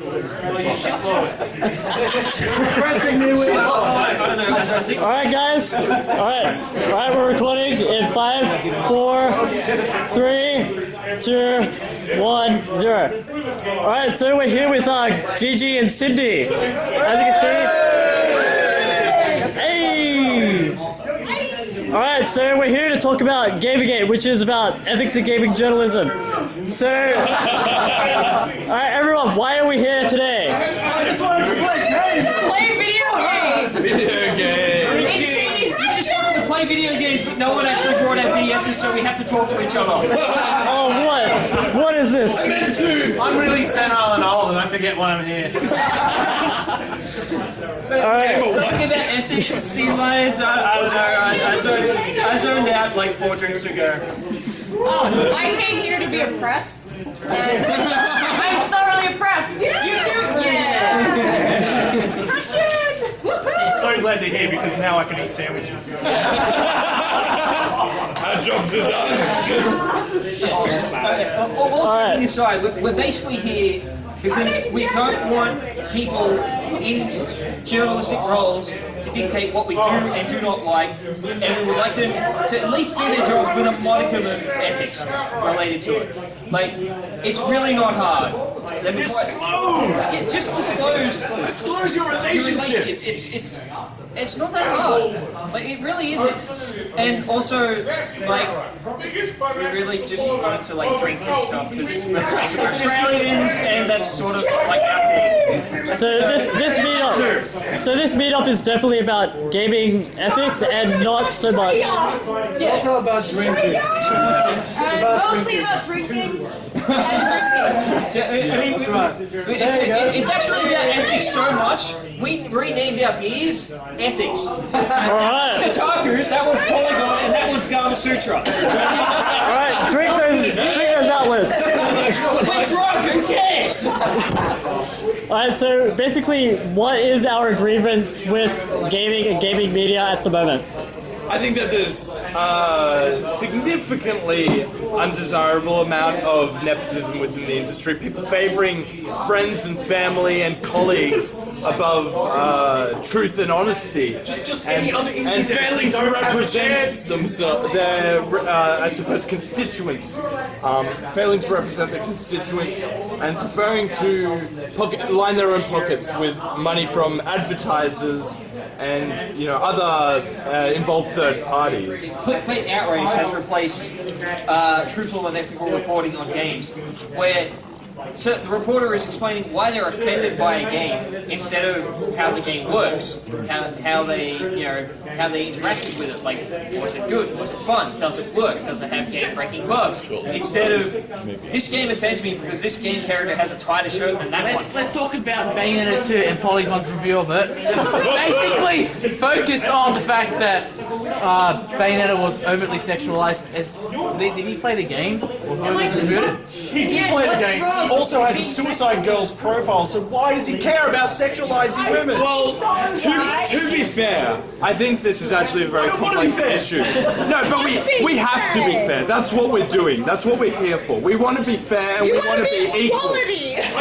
Alright guys, alright, we're recording in 5, 4, 3, 2, 1, 0. Alright, so we're here with GGinSydney. As you can see, hey! Alright, so we're here to talk about GamerGate, which is about ethics in gaming journalism. So, alright everyone, why are we here today? I just wanted to play games! Play video games! Video games! We just wanted to play video games, but no one actually brought out DSs, so we have to talk to each other. Oh, what? What is this? I meant to! I'm really senile and old and I forget why I'm here. Alright. Something about ethics and sea lions, I don't know, I zoned out like 4 drinks ago. Oh, I came here to be oppressed. I'm thoroughly oppressed. You too? Yeah. Oppression! I'm so glad they're here because now I can eat sandwiches. Our jobs are done. All kidding aside, we're basically here because we don't want people in journalistic roles to dictate what we do and do not like, and we would like them to at least do their jobs with a modicum of ethics related to it. Like, it's really not hard. Disclose! Yeah, just disclose. Disclose your relationships! It's not that hard. Like, it really isn't. And also, like, we really just wanted to, like, drink and stuff because we're Australians and that's sort of, like, our thing. So this meetup is definitely about gaming ethics and not so much. It's also about drinking. mostly about drinking and So, I mean, it's actually about ethics so much, we renamed our beers Ethics. Alright. Kotaku, that one's Polygon, and that one's Gama Sutra. Alright, drink those outlets. We're drunk, who cares? Alright, so basically, what is our grievance with gaming and gaming media at the moment? I think that there's significantly undesirable amount of nepotism within the industry. People favouring friends and family and colleagues above truth and honesty, and failing to represent themselves, their I suppose constituents, failing to represent their constituents, and preferring to line their own pockets with money from advertisers and other involved third parties. Clickbait outrage has replaced truthful and ethical reporting on games, where so the reporter is explaining why they're offended by a game instead of how the game works, how they interacted with it. Like, was it good? Was it fun? Does it work? Does it have game-breaking bugs? Instead of this game offends me because this game character has a tighter shirt than that one. Let's talk about Bayonetta 2 and Polygon's review of it. Basically, focused on the fact that Bayonetta was overtly sexualized. Did he play the game? Or whoever reviewed it? He did play the game. Also has a Suicide Girls profile, so why does he care about sexualizing women? Well, to be fair, I think this is actually a very complex issue. No, but we have to be fair. That's what we're doing. That's what we're here for. We want to be fair and we want to be equal.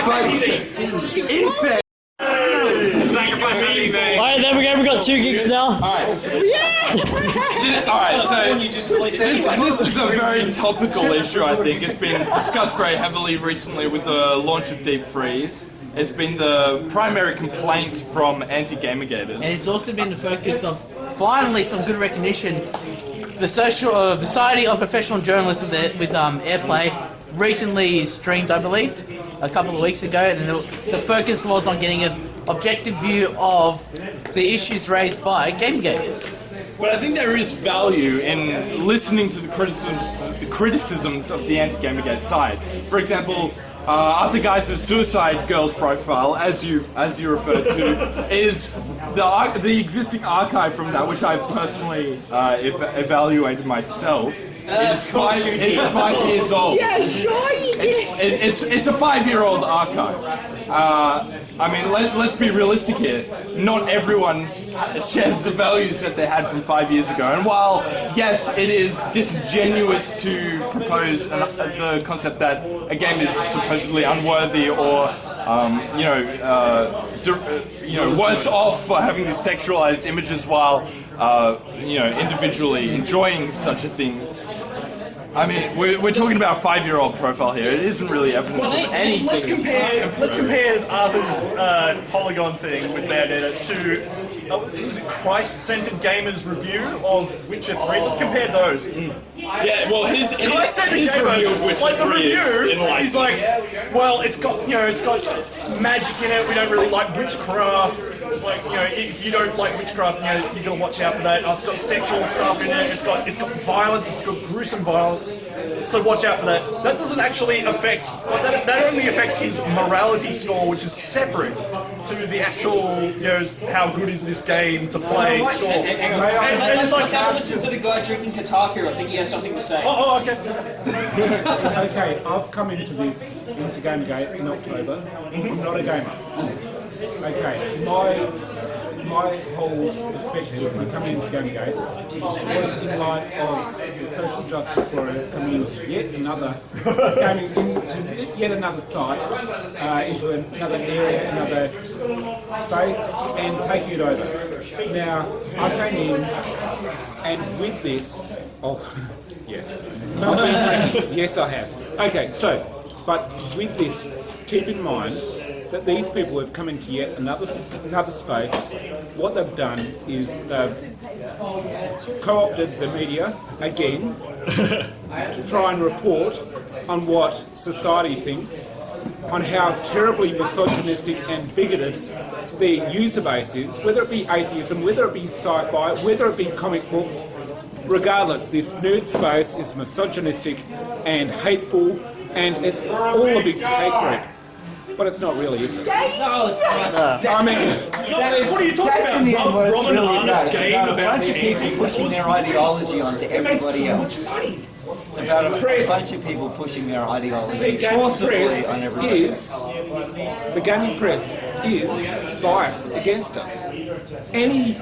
But in fair. Alright, there we go, we got 2 gigs now. Alright, so this is a very topical issue, I think. It's been discussed very heavily recently with the launch of Deep Freeze. It's been the primary complaint from anti-GamerGaters. And it's also been the focus of, finally, some good recognition. The Society of Professional Journalists with Airplay recently streamed, I believe, a couple of weeks ago, and the focus was on getting an objective view of the issues raised by GamerGate. But I think there is value in listening to the criticisms of the anti-GamerGate side. For example, Arthur Geis's Suicide Girls profile, as you referred to, is the existing archive from that, which I personally evaluated myself. It's 5 years old. Yeah, sure you did. It's a 5-year-old archive. I mean, let's be realistic here. Not everyone shares the values that they had from 5 years ago. And while, yes, it is disingenuous to propose the concept that a game is supposedly unworthy or worse off for having these sexualized images while individually enjoying such a thing. I mean, we're talking about a 5-year-old profile here. It isn't really evidence of anything. Let's compare Arthur's Polygon thing with Bayonetta to was it Christ-centered gamers review of Witcher 3? Let's compare those. Yeah, well, his review of Witcher like the 3 review, is he's like, well, it's got magic in it. We don't really like witchcraft. Like, if you don't like witchcraft, you gotta watch out for that. Oh, it's got sexual stuff in it. It's got violence. It's got gruesome violence. So watch out for that. That doesn't actually affect. That only affects his morality score, which is separate to the actual, how good is this game to play score. Let's have a listen to the guy drinking Kotaku. I think he has something to say. Oh, okay. Okay, I've come into GamerGate in October. I'm not a gamer. Okay, my whole perspective when coming into GamerGate was in light of the social justice warriors coming into yet another site, into another area, another space, and taking it over. Now, I came in, and with this, yes, yes, I have. Okay, so, but with this, keep in mind that these people have come into yet another space. What they've done is they've co-opted the media again to try and report on what society thinks, on how terribly misogynistic and bigoted their user base is, whether it be atheism, whether it be sci-fi, whether it be comic books. Regardless, this nerd space is misogynistic and hateful, and it's all a big hate group. But it's not really, is it? No, it's not. I mean, what are you talking That's in the end what it's Roman really about. Arnott's It's game about a about bunch of people pushing their ideology onto everybody else. It's about a bunch of people pushing their the ideology gaming forcibly press on everybody else. the gaming press is biased against us. Any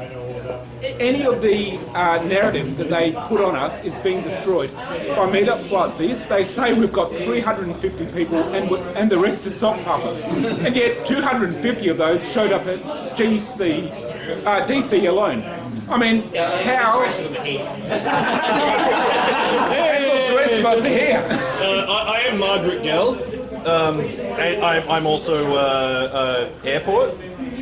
of the narrative that they put on us is being destroyed by meetups like this. They say we've got 350 people and the rest are sock puppets, and yet 250 of those showed up at DC alone. I mean, how? And look, the rest of us are here. I am Margaret Gell. I'm also Airport.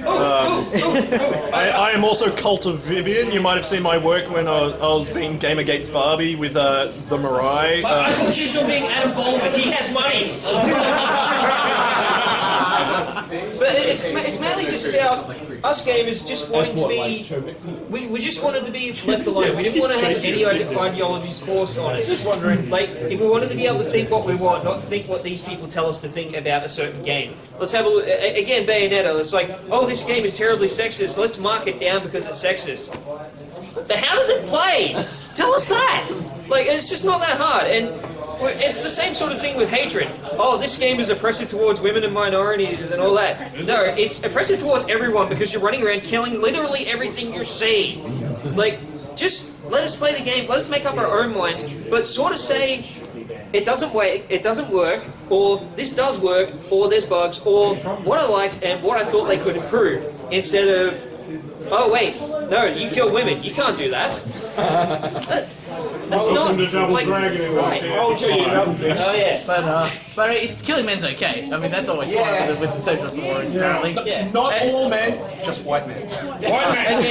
I am also Cult of Vivian. You might have seen my work when I was being GamerGate's Barbie with the Mirai. I thought you were still being Adam Baldwin. He has money. But it's mainly just about us gamers just wanting to be. We just wanted to be left alone. We didn't want to have any ideologies forced on us. Like, if we wanted to be able to think what we want, not think what these people tell us to think about a certain game. Let's have a look. Again, Bayonetta. It's like, oh, this game is terribly sexist. Let's mark it down because it's sexist. How does it play? Tell us that. Like, it's just not that hard. And it's the same sort of thing with hatred. Oh, this game is oppressive towards women and minorities and all that. No, it's oppressive towards everyone because you're running around killing literally everything you see. Like, just let us play the game, let us make up our own minds, but sort of say, it doesn't work, or this does work, or there's bugs, or what I liked and what I thought they could improve, instead of, oh wait, no, you kill women, you can't do that. That's not like, right. Oh yeah, But it's killing men's okay. I mean, that's always fun with the social stories, apparently. yeah. Not all men, just white men. White men,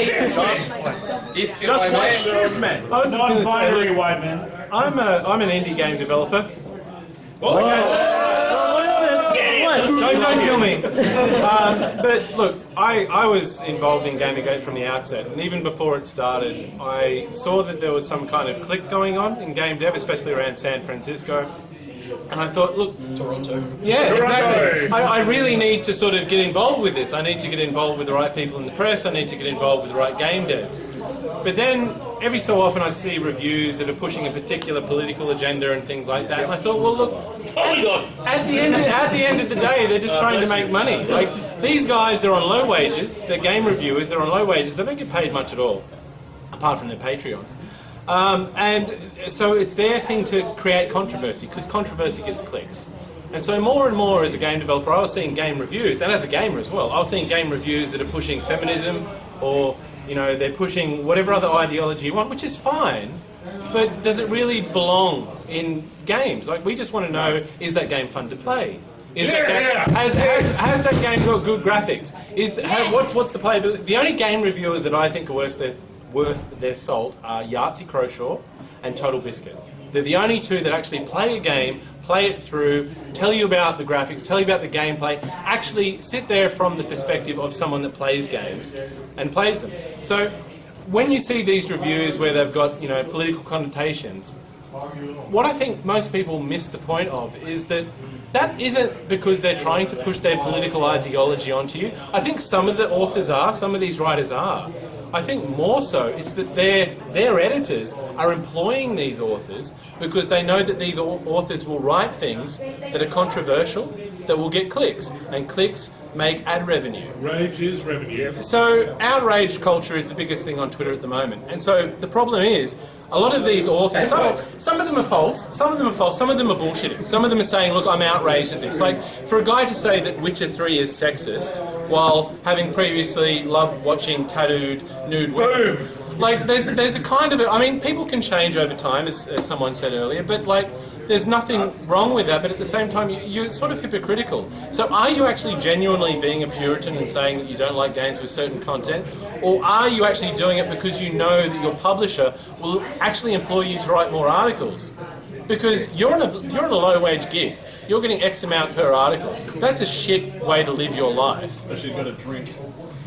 just cis men. Non-binary white men. I'm an indie game developer. Don't kill me. But look, I was involved in GamerGate from the outset, and even before it started, I saw that there was some kind of clique going on in game dev, especially around San Francisco. And I thought, look, Toronto. Yeah, exactly. I really need to sort of get involved with this. I need to get involved with the right people in the press. I need to get involved with the right game devs. But then, every so often I see reviews that are pushing a particular political agenda and things like that. And I thought, well, look, at the end of the day, they're just trying to make money. Like, these guys are on low wages. They're game reviewers. They're on low wages. They don't get paid much at all, apart from their Patreons. And so it's their thing to create controversy, because controversy gets clicks. And so more and more as a game developer, I was seeing game reviews, and as a gamer as well, I was seeing game reviews that are pushing feminism, or they're pushing whatever other ideology you want, which is fine, but does it really belong in games? Like, we just want to know, is that game fun to play? Is that game, has that game got good graphics? What's the playability? The only game reviewers that I think are worth their salt are Yahtzee Croshaw and Total Biscuit. They're the only two that actually play a game, play it through, tell you about the graphics, tell you about the gameplay, actually sit there from the perspective of someone that plays games and plays them. So when you see these reviews where they've got political connotations, what I think most people miss the point of is that isn't because they're trying to push their political ideology onto you. I think some of the authors are, some of these writers are. I think more so it's that their editors are employing these authors because they know that these authors will write things that are controversial, that will get clicks, and clicks make ad revenue. Rage is revenue. So outrage culture is the biggest thing on Twitter at the moment. And so the problem is, a lot of these authors, some of them are false, some of them are bullshitting. Some of them are saying, look, I'm outraged at this. Like, for a guy to say that Witcher 3 is sexist while having previously loved watching tattooed nude women, like, there's a kind of, I mean, people can change over time, as someone said earlier, but like, there's nothing wrong with that, but at the same time, you're sort of hypocritical. So are you actually genuinely being a Puritan and saying that you don't like games with certain content? Or are you actually doing it because you know that your publisher will actually employ you to write more articles? Because you're on a low-wage gig. You're getting X amount per article. That's a shit way to live your life. Especially you've got to drink.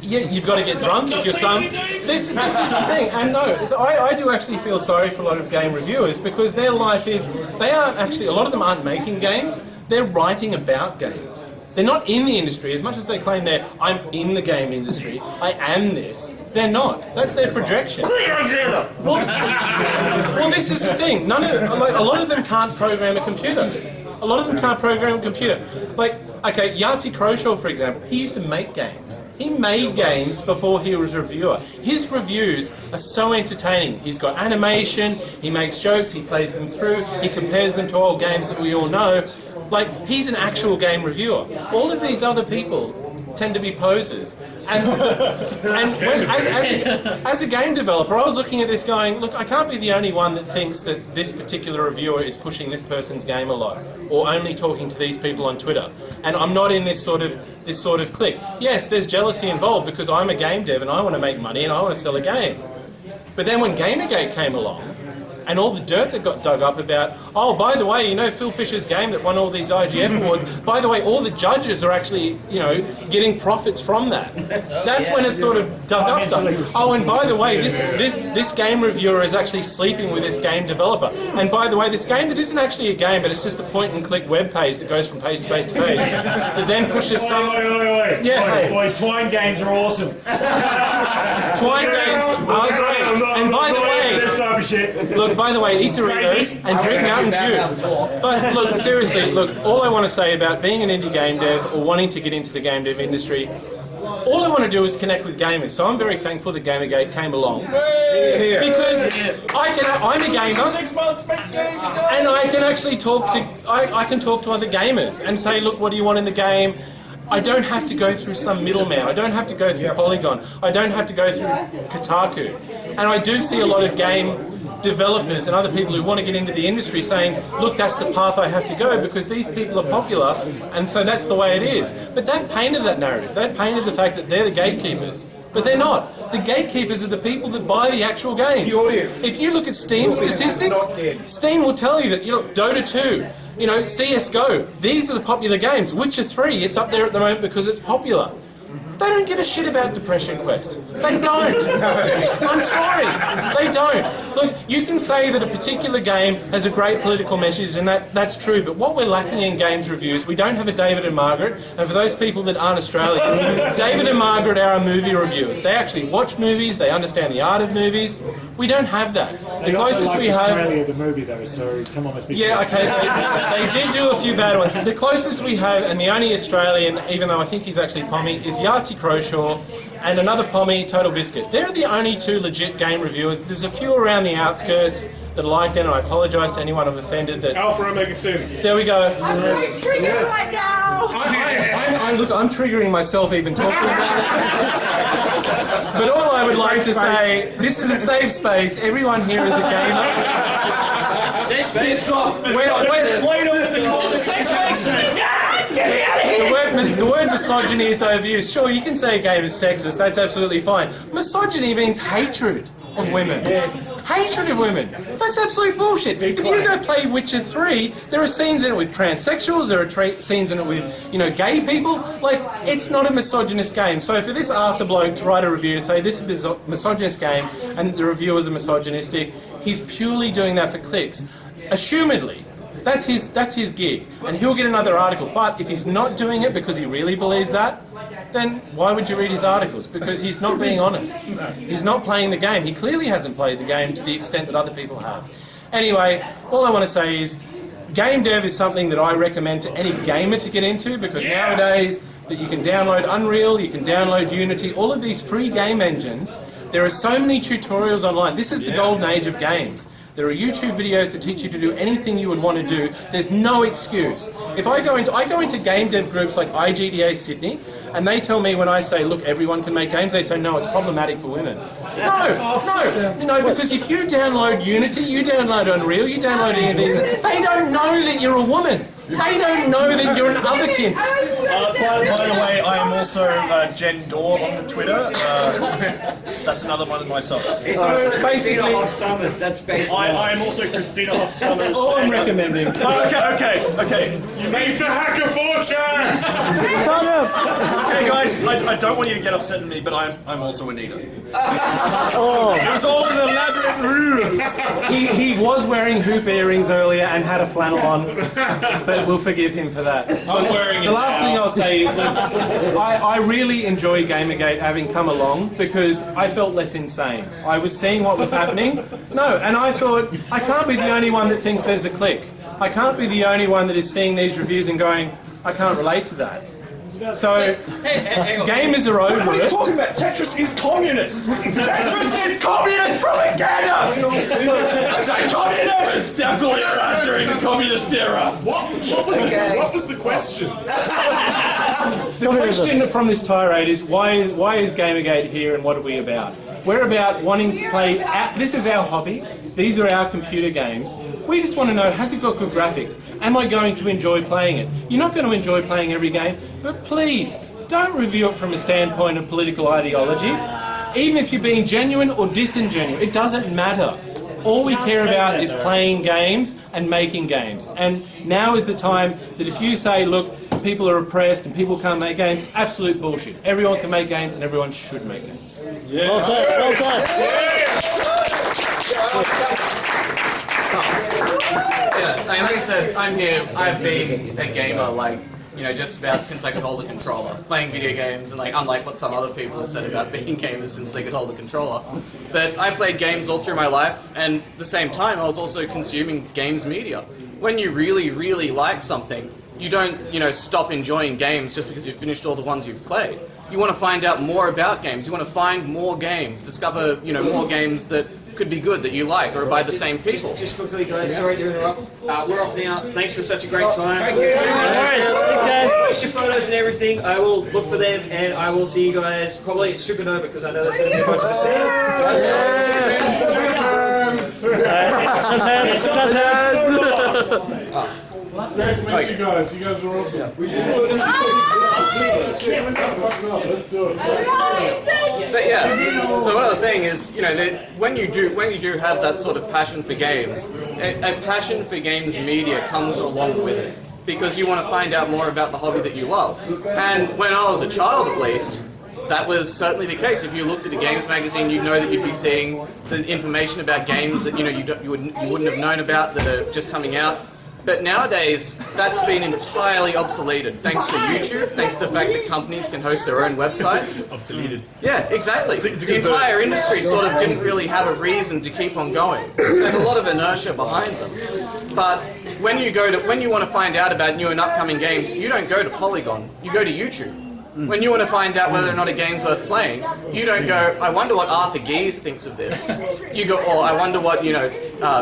Yeah, you've got to get drunk if you're some... This is the thing, and no, so I do actually feel sorry for a lot of game reviewers because their life is... They aren't actually... A lot of them aren't making games, they're writing about games. They're not in the industry, as much as they claim I'm in the game industry, I am this. They're not. That's their projection. Well, this is the thing. A lot of them can't program a computer. A lot of them can't program a computer. Like, okay, Yahtzee Croshaw, for example, he used to make games. He made games before he was a reviewer. His reviews are so entertaining. He's got animation, he makes jokes, he plays them through, he compares them to old games that we all know. Like, he's an actual game reviewer. All of these other people tend to be posers. And as a game developer, I was looking at this going, look, I can't be the only one that thinks that this particular reviewer is pushing this person's game a lot, or only talking to these people on Twitter. And I'm not in this sort of clique. Yes, there's jealousy involved because I'm a game dev and I want to make money and I want to sell a game. But then when GamerGate came along, and all the dirt that got dug up about, oh, by the way, Phil Fisher's game that won all these IGF awards, by the way, all the judges are actually, getting profits from that. That's when it sort of dug up stuff. Oh, and by the way, this game reviewer is actually sleeping with this game developer. And by the way, this game that isn't actually a game, but it's just a point-and-click web page that goes from page to page to page, that then pushes some... Wait. Yeah, Twine games are awesome. Twine games are great. And by the way... This type of shit. Look, by the way, eat Doritos and drink Mountain Dew. But look, seriously, all I want to say about being an indie game dev or wanting to get into the game dev industry, all I want to do is connect with gamers. So I'm very thankful that GamerGate came along. Because I'm a gamer, and I can actually talk to other gamers and say, look, what do you want in the game? I don't have to go through some middleman. I don't have to go through Polygon. I don't have to go through Kotaku. And I do see a lot of game developers and other people who want to get into the industry saying, look, that's the path I have to go because these people are popular and so that's the way it is. But they've painted that narrative. They've painted the fact that they're the gatekeepers. But they're not. The gatekeepers are the people that buy the actual games. The audience. If you look at Steam statistics, Steam will tell you that, Dota 2, CSGO, these are the popular games. Witcher 3, it's up there at the moment because it's popular. They don't give a shit about Depression Quest. They don't. I'm sorry. They don't. Look, you can say that a particular game has a great political message, and that's true, but what we're lacking in games reviews, we don't have a David and Margaret, and for those people that aren't Australian, David and Margaret are our movie reviewers. They actually watch movies, they understand the art of movies. We don't have that. The closest we have... Australia, the movie, though, so come on, let's be Yeah, okay, they did do a few bad ones. The closest we have, and the only Australian, even though I think he's actually Pommy, is Yahtzee Croshaw, and another Pommy, Total Biscuit. They're the only two legit game reviewers. There's a few around the outskirts that liked it, and I apologise to anyone I've offended. That Alpha Omega Sim. there we go. I'm triggered right now. I'm triggering myself even talking about it. But all I would like to say, this is a safe space. Everyone here is a gamer. Safe space. The word misogyny is overused. Sure, you can say a game is sexist. That's absolutely fine. Misogyny means hatred of women. Yes. Hatred of women. That's absolute bullshit. If you go play Witcher 3, there are scenes in it with transsexuals, there are scenes in it with, gay people. Like, it's not a misogynist game. So for this Arthur bloke to write a review and say this is a misogynist game and the reviewers are misogynistic, he's purely doing that for clicks. Assumedly, that's his gig, and he'll get another article. But if he's not doing it because he really believes that, then why would you read his articles? Because he's not being honest. He's not playing the game. He clearly hasn't played the game to the extent that other people have. Anyway, all I want to say is game dev is something that I recommend to any gamer to get into, because nowadays that you can download Unreal, you can download Unity, all of these free game engines, there are so many tutorials online. This is the golden age of games. There are YouTube videos that teach you to do anything you would want to do. There's no excuse. If I go into game dev groups like GGinSydney, and they tell me when I say, look, everyone can make games, they say, no, it's problematic for women. No, because if you download Unity, you download Unreal, you download any of these, they don't know that you're a woman. They don't know that you're an otherkin. By the way, I am also Jen Dore on the Twitter. That's another one of my subs. So basically, that's basically. I am also Christina Hoff Summers. All I'm recommending. Okay. He's the hacker fortune! Okay, guys, I don't want you to get upset at me, but I'm also Anita. It was all an elaborate ruse. He was wearing hoop earrings earlier and had a flannel on, but we'll forgive him for that. I'm wearing it The last now. thing I'll say is that I really enjoy GamerGate having come along, because I felt less insane. I was seeing what was happening. And I thought, I can't be the only one that thinks there's a click. I can't be the only one that is seeing these reviews and going, I can't relate to that. So, gamers are over What are you it. talking about? Tetris is communist! Tetris is communist propaganda! It's a communist! It's definitely around during the communist era! What was the question? The question from this tirade is, why is GamerGate here and what are we about? We're about wanting to play, this is our hobby, these are our computer games. We just want to know, has it got good graphics? Am I going to enjoy playing it? You're not going to enjoy playing every game, but please, don't review it from a standpoint of political ideology. Even if you're being genuine or disingenuous, it doesn't matter. All we care about is playing games and making games. And now is the time that if you say, look, people are oppressed and people can't make games, absolute bullshit. Everyone can make games and everyone should make games. Well said, well said. Like I said, I'm here. I've been a gamer, just about since I could hold a controller, playing video games, and unlike what some other people have said about being gamers since they could hold a controller. But I played games all through my life, and at the same time, I was also consuming games media. When you really, really like something, you don't, stop enjoying games just because you've finished all the ones you've played. You want to find out more about games. You want to find more games, discover, more games that could be good that you like, or by the same people. Just quickly, guys, sorry to interrupt. We're off now. Thanks for such a great time. Thank you. Post your photos and everything. I will look for them, and I will see you guys probably at Supernova, because I know there's going to be a bunch of us there. Nice to meet you guys. You guys are awesome. We should do it. Let's do it. But yeah, so what I was saying is, when you do have that sort of passion for games, a passion for games media comes along with it, because you want to find out more about the hobby that you love. And when I was a child, at least, that was certainly the case. If you looked at a games magazine, you'd know that you'd be seeing the information about games that you wouldn't have known about that are just coming out. But nowadays, that's been entirely obsoleted, thanks to YouTube, thanks to the fact that companies can host their own websites. Obsoleted. Yeah, exactly. The entire industry sort of didn't really have a reason to keep on going. There's a lot of inertia behind them. But when you want to find out about new and upcoming games, you don't go to Polygon, you go to YouTube. When you want to find out whether or not a game's worth playing, you don't go, I wonder what Arthur Gies thinks of this. You go, or I wonder what,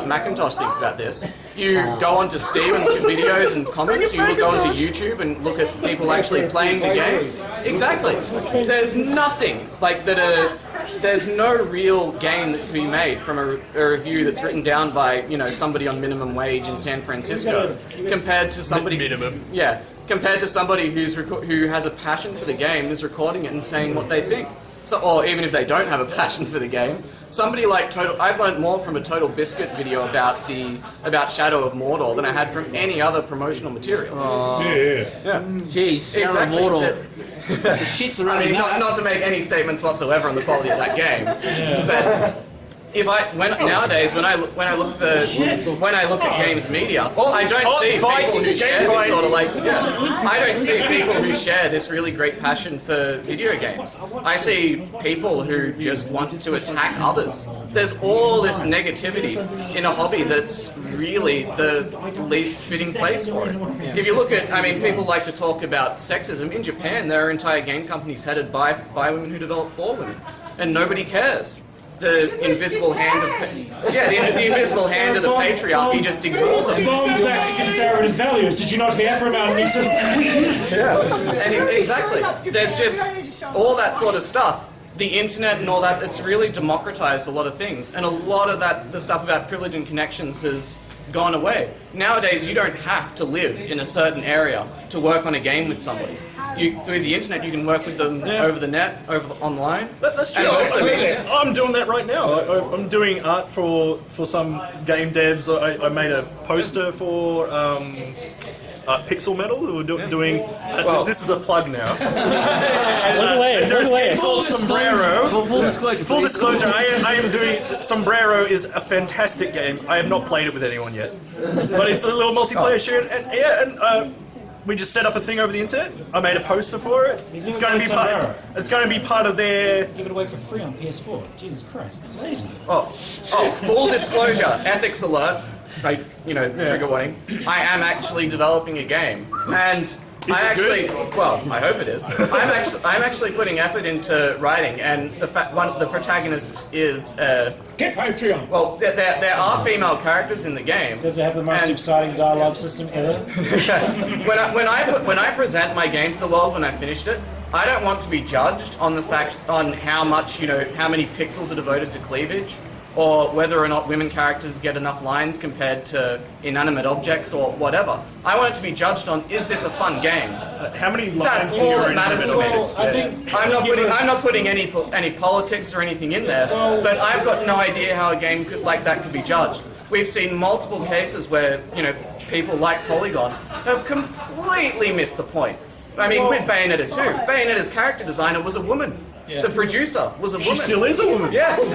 Macintosh thinks about this. You go onto Steam and look at videos and comments. You go onto YouTube and look at people actually playing the game. Exactly. There's nothing like that. There's no real game that can be made from a review that's written down by somebody on minimum wage in San Francisco compared to somebody compared to somebody who has a passion for the game and is recording it and saying what they think. So, or even if they don't have a passion for the game, somebody like I've learned more from a Total Biscuit video about Shadow of Mordor than I had from any other promotional material. Yeah. Jeez, Shadow of Mordor. The shit's running out. Not to make any statements whatsoever on the quality of that game, but nowadays when I look at games media, I don't see people who share this sort of I don't see people who share this really great passion for video games. I see people who just want to attack others. There's all this negativity in a hobby that's really the least fitting place for it. If you look at, people like to talk about sexism. In Japan, there are entire game companies headed by women who develop for women, and nobody cares. The invisible hand of the invisible hand of the patriarchy just ignores them. Going back to conservative values, did you not hear from our nieces? And exactly. There's just all that sort of stuff. The internet and all that, it's really democratized a lot of things. And a lot of the stuff about privilege and connections has gone away. Nowadays, you don't have to live in a certain area to work on a game with somebody. Through the internet, you can work with them over the net, online. That's true. I'm doing that right now. I'm doing art for some game devs. I made a poster for Pixel Metal. We're doing. This is a plug now. There's a game called Sombrero. Full disclosure. Full disclosure. I am doing Sombrero is a fantastic game. I have not played it with anyone yet, but it's a little multiplayer shooter. And we just set up a thing over the internet. I made a poster for it. It's going to be part. It's going to be part of their. Give it away for free on PS4. Jesus Christ, it's amazing. Full disclosure, ethics alert. Trigger warning. I am actually developing a game, and I hope it is. I'm actually putting effort into writing, and the protagonist is. Get Patreon. Well, there are female characters in the game. Does it have the most exciting dialogue system ever? when I present my game to the world when I finished it, I don't want to be judged on how much how many pixels are devoted to cleavage, or whether or not women characters get enough lines compared to inanimate objects or whatever. I want it to be judged on, is this a fun game? How many lines? That's all that matters to me. I'm not putting any politics or anything in there, but I've got no idea how a game like that could be judged. We've seen multiple cases where people like Polygon have completely missed the point. With Bayonetta 2, Bayonetta's character designer was a woman. Yeah. The producer was a woman. She still is a woman. Yeah. And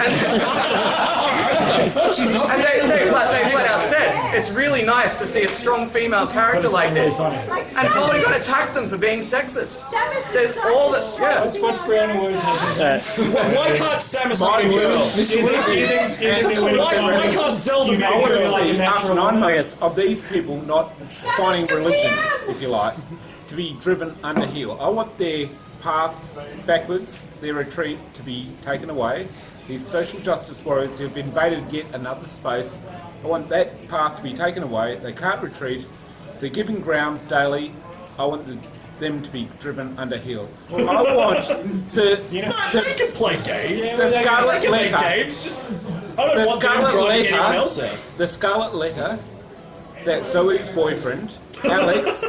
they flat out said, it's really nice to see a strong female character like this. And Polygon attacked them for being sexist. There's all that, What's Brianna Woods has Why can't Samus be a girl? Why can't Zelda be a girl? After 9 months of these people not finding religion, if you like, to be driven under heel. I want their path backwards, their retreat to be taken away. These social justice warriors who have invaded yet another space, I want that path to be taken away. They can't retreat. They're giving ground daily. I want them to be driven under heel. I want to... they can play games. The Scarlet Letter. I don't want them driving anyone else out. The Scarlet Letter that Zoe's boyfriend, Alex,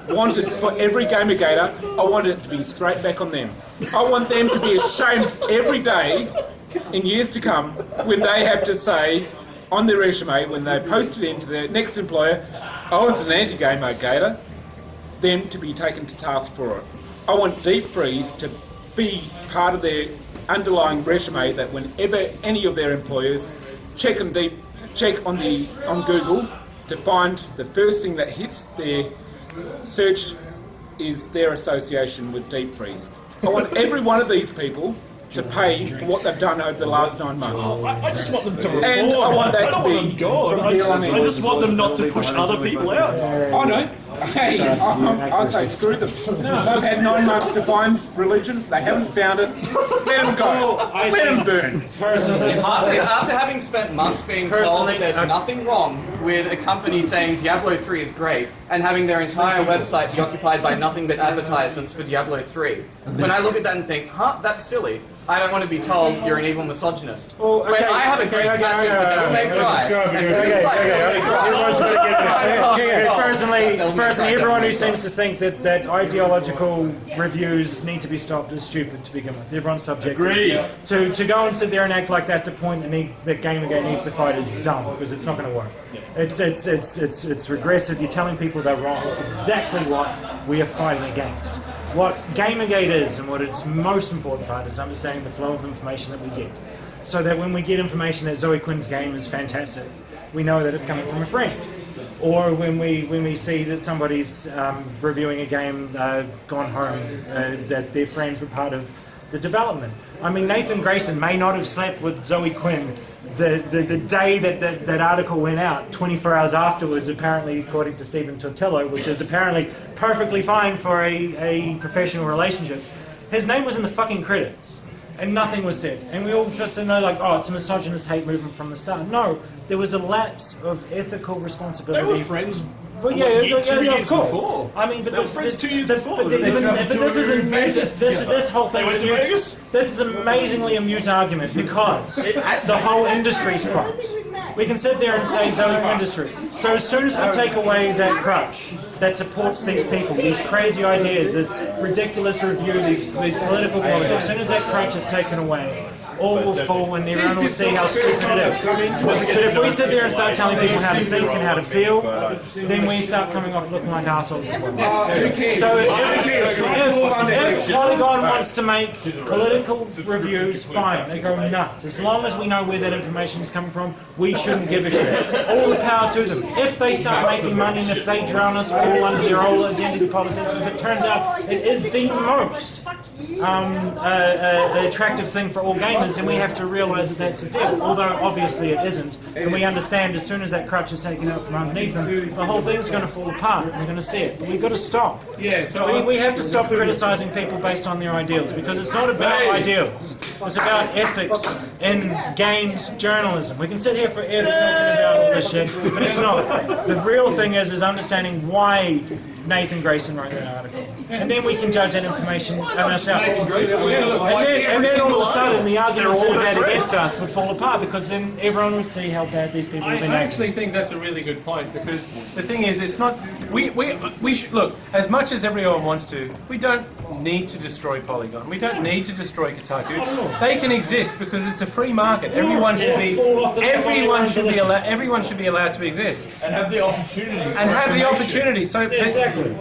wanted for every GamerGater, I wanted it to be straight back on them. I want them to be ashamed every day in years to come when they have to say on their resume, when they post it into their next employer, I was an anti-GamerGater, them to be taken to task for it. I want Deep Freeze to be part of their underlying resume that whenever any of their employers check on Google to find the first thing that hits their search is their association with Deep Freeze. I want every one of these people to pay for what they've done over the last 9 months. I just want them to report. And I want that to be I just want them not to push other people out. I know. Hey, I'll say screw them. They've had 9 months to find religion. They haven't found it. Let them go. Let them burn. Personally, After having spent months being told that there's nothing wrong with a company saying Diablo 3 is great and having their entire website be occupied by nothing but advertisements for Diablo 3, when I look at that and think, that's silly, I don't want to be told you're an evil misogynist. Well, okay, when I have a great platform for Devil May Cry. Personally, everyone who seems to think that ideological reviews need to be stopped is stupid to begin with. Everyone's subjective. Agreed. To go and sit there and act like that's a point that GamerGate needs to fight is dumb, because it's not going to work. It's regressive. You're telling people they're wrong. It's exactly what we are fighting against. What GamerGate is, and what its most important part is, understanding the flow of information that we get. So that when we get information that Zoe Quinn's game is fantastic, we know that it's coming from a friend. Or when we see that somebody's reviewing a game gone home, that their friends were part of the development. I mean, Nathan Grayson may not have slept with Zoe Quinn the day that article went out, 24 hours afterwards, apparently, according to Stephen Tortillo, which is apparently perfectly fine for a professional relationship. His name was in the fucking credits, and nothing was said. And we all just know, like, oh, it's a misogynist hate movement from the start. No, there was a lapse of ethical responsibility. They were friends. Well, yeah, of course. Before. I mean, but they were friends 2 years before. But this is a this whole thing. They went to Vegas? This is amazingly a mute argument because the whole industry's fucked. We can sit there and say Zoe industry. So as soon as we take away that crutch that supports these people, these crazy ideas, this ridiculous review, these political politics, as soon as that crutch is taken away, all will fall and everyone will see how stupid it is. But if we sit there and start telling people how to think and how to feel, then we start coming off looking like assholes as well. So if Polygon wants to make political reviews, fine, they go nuts. As long as we know where that information is coming from, we shouldn't give a shit. All the power to them. If they start making money and if they drown us all under their old identity politics, if it turns out it is the most attractive thing for all gamers, and we have to realise that that's the deal. Although obviously it isn't, and we understand as soon as that crutch is taken out from underneath them, the whole thing's going to fall apart. And we're going to see it, but we've got to stop. Yeah, so we have to stop criticising people based on their ideals, because it's not about ideals. It's about ethics in games journalism. We can sit here forever talking about all this shit, but it's not. The real thing is understanding why Nathan Grayson wrote that article. And then we can judge that information ourselves. And then all of a sudden the arguments that are had against us would fall apart, because then everyone will see how bad these people have been. I actually think that's a really good point, because the thing is, it's not, we should, look, as much as everyone wants to, we don't need to destroy Polygon. We don't need to destroy Kotaku. They can exist because it's a free market. Everyone should be allowed to exist. And have the opportunity. So,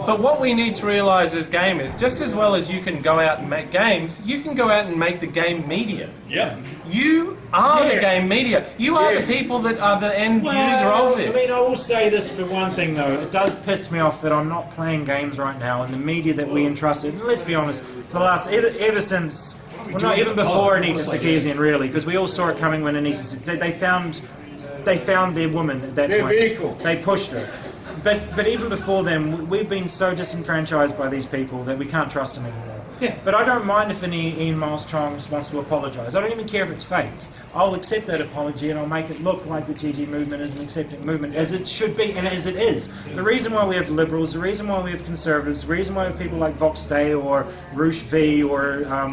but what we need to realise as gamers, just as well as you can go out and make games, you can go out and make the game media. Yeah. You are the game media. You are the people that are the end user of this. I mean, I will say this for one thing though, it does piss me off that I'm not playing games right now, and the media that we entrusted, and let's be honest, for the last, ever since, well not even before Anita Sarkeesian really, because we all saw it coming when Anita Sarkeesian, they found their woman at that point. vehicle. They pushed her. But even before then, we've been so disenfranchised by these people that we can't trust them anymore. Yeah. But I don't mind if Ian Miles Chong wants to apologise. I don't even care if it's fake. I'll accept that apology and I'll make it look like the GG movement is an accepting movement, as it should be and as it is. The reason why we have liberals, the reason why we have conservatives, the reason why we have people like Vox Day or Roosh V or all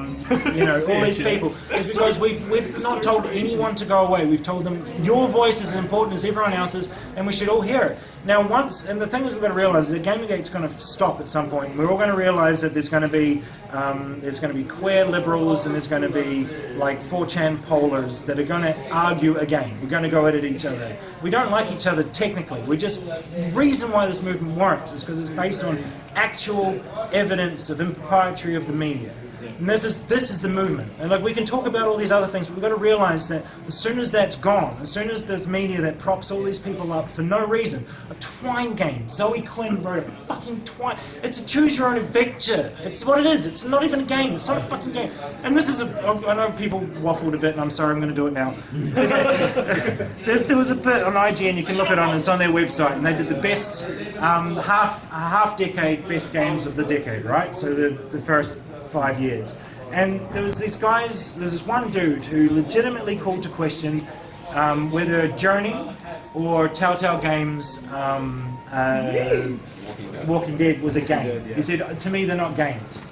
these people is because we've not told anyone to go away. We've told them your voice is as important as everyone else's, and we should all hear it. Now, and the thing is, we've got to realise that GamerGate's going to stop at some point. We're all going to realise that there's going to be queer liberals and there's going to be like 4chan polars that are going to argue again. We're going to go at it each other. We don't like each other technically. The reason why this movement works is because it's based on actual evidence of impropriety of the media. And this is the movement. And like we can talk about all these other things, but we've got to realize that as soon as that's gone, as soon as there's media that props all these people up for no reason, a Twine game. Zoe Quinn wrote a fucking Twine. It's a choose your own adventure. It's what it is. It's not even a game. It's not a fucking game. And this is I know people waffled a bit, and I'm sorry, I'm going to do it now. There was a bit on IGN, you can look it on, it's on their website, and they did the best half decade best games of the decade, right? So the first 5 years. And there was these guys, there's this one dude who legitimately called to question whether Journey or Telltale Games Walking Dead was a game. He said, to me they're not games.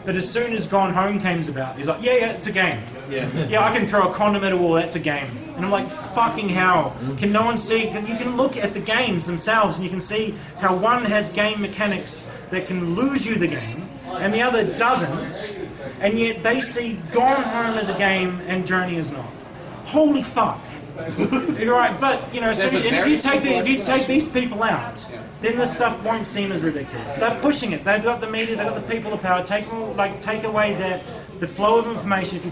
But as soon as Gone Home came about, he's like, yeah, it's a game. Yeah, I can throw a condom at a wall, that's a game. And I'm like, fucking hell. Can no one see? You can look at the games themselves and you can see how one has game mechanics that can lose you the game and the other doesn't. And yet they see Gone Home as a game and Journey as not. Holy fuck. You're right, but you know, so if you take these people out, then this stuff won't seem as ridiculous. They're pushing it. They've got the media. They've got the people of power. Take away the flow of information. If you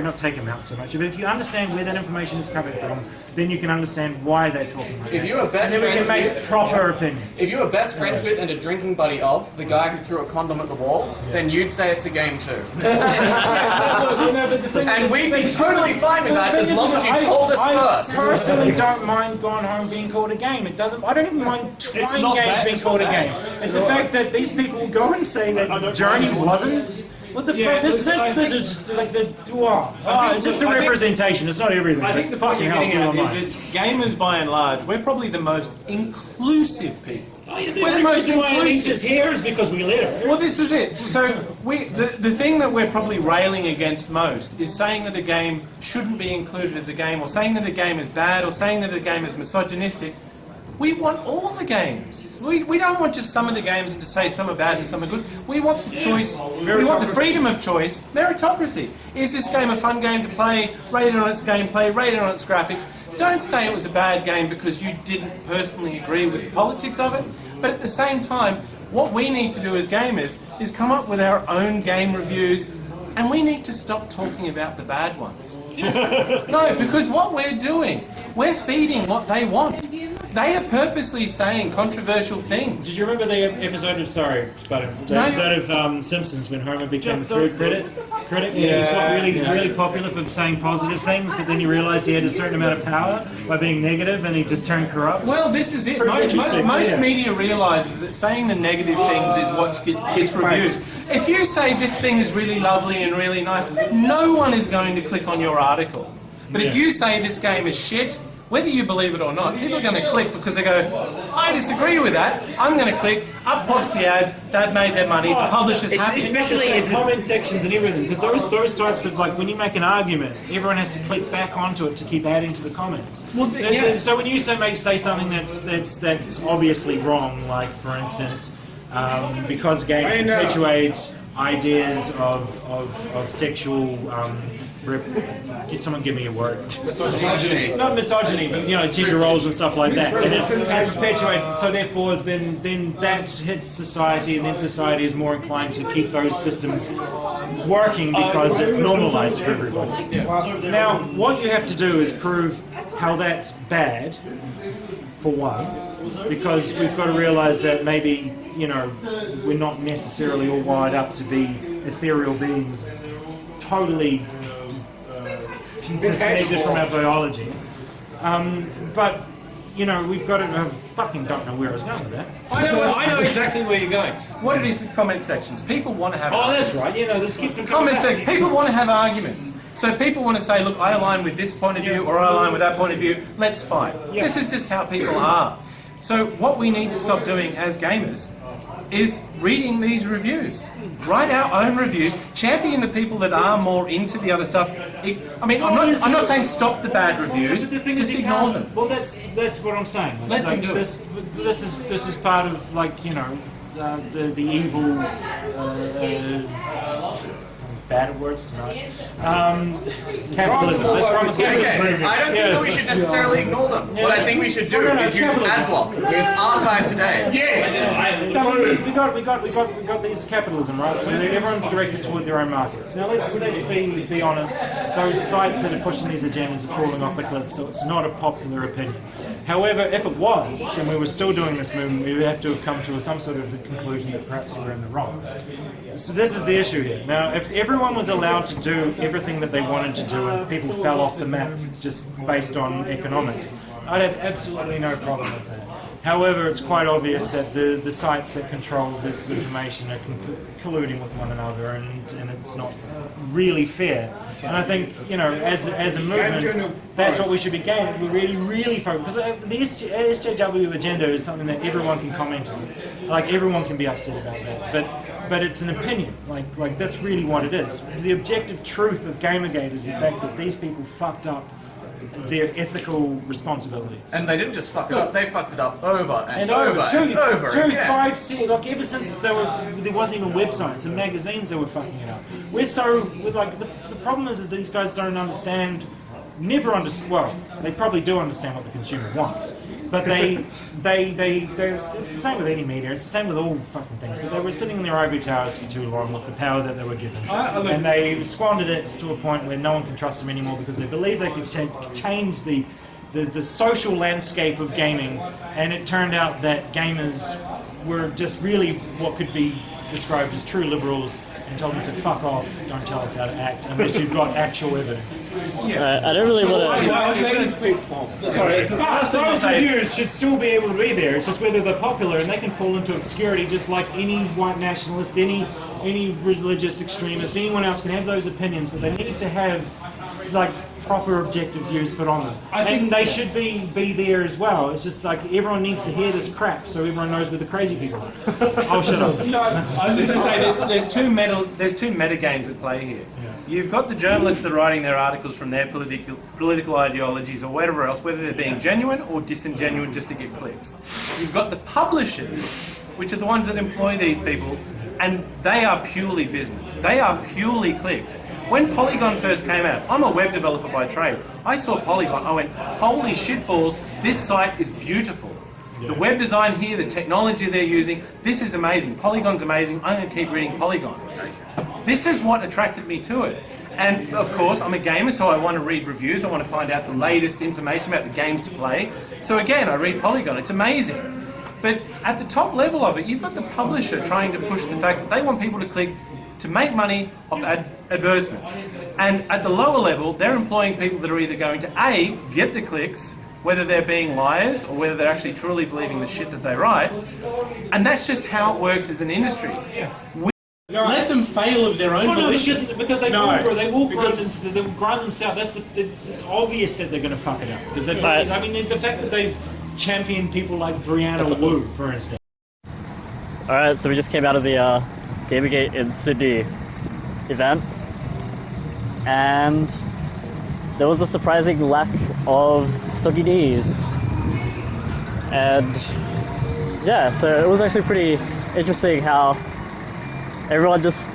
not take them out so much. But if you understand where that information is coming from, then you can understand why they're talking about it. If you were best and then we can make proper opinions. If you were best friends with and a drinking buddy of the guy who threw a condom at the wall, then you'd say it's a game too. And we'd be totally fine with that as long as you told us first. I personally don't mind Gone Home being called a game. It doesn't. I don't even mind Twine games being called a game. It's the fact that these people will go and say that Journey wasn't. What the fuck? It's just a representation. It's not everything. I think the point you're getting at is that gamers, by and large, we're probably the most inclusive people. We're the most inclusive here is because we let her. Well, this is it. So the thing that we're probably railing against most is saying that a game shouldn't be included as a game, or saying that a game is bad, or saying that a game is misogynistic. We want all the games. We don't want just some of the games and to say some are bad and some are good. We want the choice. We want the freedom of choice. Meritocracy. Is this game a fun game to play? Rated on its gameplay, rated on its graphics. Don't say it was a bad game because you didn't personally agree with the politics of it. But at the same time, what we need to do as gamers is come up with our own game reviews. And we need to stop talking about the bad ones. No, because what we're doing, we're feeding what they want. They are purposely saying controversial things. Did you remember the episode of episode of Simpsons when Homer became a food critic? He got really popular for saying positive things, but then you realised he had a certain amount of power by being negative, and he just turned corrupt. Well, this is it. Most media realises that saying the negative things is what gets reviews. If you say this thing is really lovely and really nice, no one is going to click on your article. But if you say this game is shit, whether you believe it or not, people are going to click because they go, I disagree with that. I'm going to click, up pops the ads, they've made their money, the publisher's happy. Especially in comment sections and everything, because those types of, like, when you make an argument, everyone has to click back onto it to keep adding to the comments. Well, so when you say something that's obviously wrong, like, for instance, because games perpetuate ideas of sexual Can someone give me a word? Misogyny. Not misogyny, but gender roles and stuff like that. And it perpetuates. So therefore, then that hits society, and then society is more inclined to keep those systems working because it's normalised for everybody. Now, what you have to do is prove how that's bad, for one, because we've got to realise that maybe we're not necessarily all wired up to be ethereal beings, totally disconnected from our biology. But we've got to. I fucking don't know where I was going with that. I know exactly where you're going. What it is with comment sections, people want to have. Oh, that's right. This keeps them comment sections. People want to have arguments. So people want to say, look, I align with this point of view, or I align with that point of view. Let's fight. Yeah. This is just how people are. So what we need to stop doing as gamers is reading these reviews. Write our own reviews, champion the people that are more into the other stuff. I'm not saying stop the bad reviews, just ignore them. Well, that's what I'm saying. Let them do it. This is part of the evil bad at words tonight. Capitalism. Let's run with capitalism. Okay, I don't think that we should necessarily ignore them. What I think we should do is use Adblock, use Archive today. We got these capitalism, right? So everyone's directed toward their own markets. Now let's be honest. Those sites that are pushing these agendas are falling off the cliff, so it's not a popular opinion. However, if it was, and we were still doing this movement, we would have to have come to some sort of a conclusion that perhaps we were in the wrong. So this is the issue here. Now, if everyone was allowed to do everything that they wanted to do and people fell off the map just based on economics, I'd have absolutely no problem with that. However, it's quite obvious that the sites that control this information are colluding with one another, and it's not really fair. And I think, you know, as a movement, that's what we should be gaining. We really focus, because the SJW agenda is something that everyone can comment on. Like, everyone can be upset about that, but it's an opinion. Like that's really what it is. The objective truth of GamerGate is the fact that these people fucked up their ethical responsibilities. And they didn't just fuck it up, they fucked it up over and over again. again. 5, like ever since there wasn't even websites and magazines that were fucking it up. The problem is these guys don't understand, well, they probably do understand what the consumer wants. But it's the same with any media, it's the same with all fucking things, but they were sitting in their ivory towers for too long with the power that they were given. And they squandered it to a point where no one can trust them anymore because they believe they could change the social landscape of gaming, and it turned out that gamers were just really what could be described as true liberals, and told them to fuck off, don't tell us how to act, unless you've got actual evidence. I don't really want Those reviews should still be able to be there, it's just whether they're popular, and they can fall into obscurity just like any white nationalist, any religious extremist, anyone else can have those opinions, but they need to have, like, proper objective views put on them. And they should be there as well. It's just like everyone needs to hear this crap so everyone knows where the crazy people are. Oh, shut up. No, I was just going to say, there's two meta games at play here. Yeah. You've got the journalists that are writing their articles from their political ideologies or whatever else, whether they're being genuine or disingenuine just to get clicks. You've got the publishers, which are the ones that employ these people, and they are purely business. They are purely clicks. When Polygon first came out, I'm a web developer by trade. I saw Polygon, I went, holy shitballs, this site is beautiful. The web design here, the technology they're using, this is amazing. Polygon's amazing, I'm going to keep reading Polygon. This is what attracted me to it. And of course, I'm a gamer, so I want to read reviews, I want to find out the latest information about the games to play. So again, I read Polygon, it's amazing. But at the top level of it, you've got the publisher trying to push the fact that they want people to click to make money off advertisements. And at the lower level, they're employing people that are either going to A, get the clicks, whether they're being liars or whether they're actually truly believing the shit that they write. And that's just how it works as an industry. Let them fail of their own volition. Because they will grind themselves. It's obvious that they're going to fuck it up. Because the fact that they've championed people like Brianna Wu, for instance. Alright, so we just came out of the GamerGate in Sydney event, and there was a surprising lack of soggy knees. And yeah, so it was actually pretty interesting how everyone just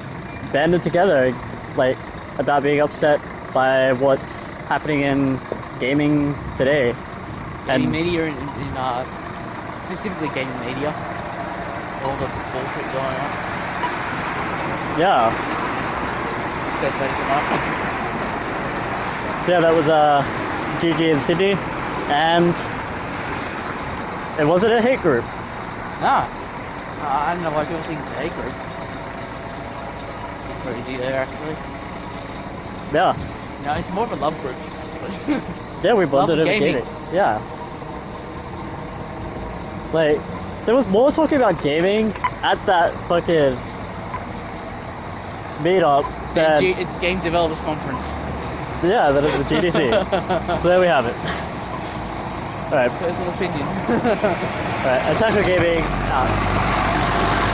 banded together, like, about being upset by what's happening in gaming today. Gaming media specifically gaming media. All the bullshit going on. Yeah. Best way to sum up. So yeah, that was GGinSydney, and it wasn't a hate group. Nah. I don't know why people think it's a hate group. Crazy there, actually. Yeah. No, it's more of a love group. Yeah, we bonded over gaming. Yeah. Like, there was more talking about gaming at that fucking meetup than... It's Game Developers Conference. Yeah, that is the GDC. So there we have it. Alright. Personal opinion. Alright, Attack on Gaming out.